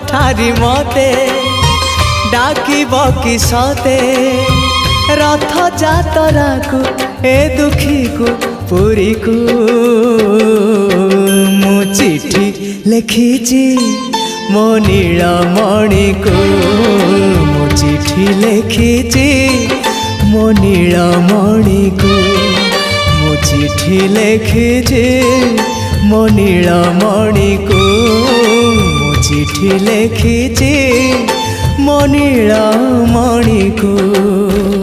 ठारी मते डाकिब किसते रथ जातरा को ए दुखी को पुरी को मु चिठी लिखिची मो नीलमणि को मु चिठी लिखिची मो नीलमणि को मु चिठी लिखिची मो नीलमणि को मु चिठी लिखिची मो नीलमणि को।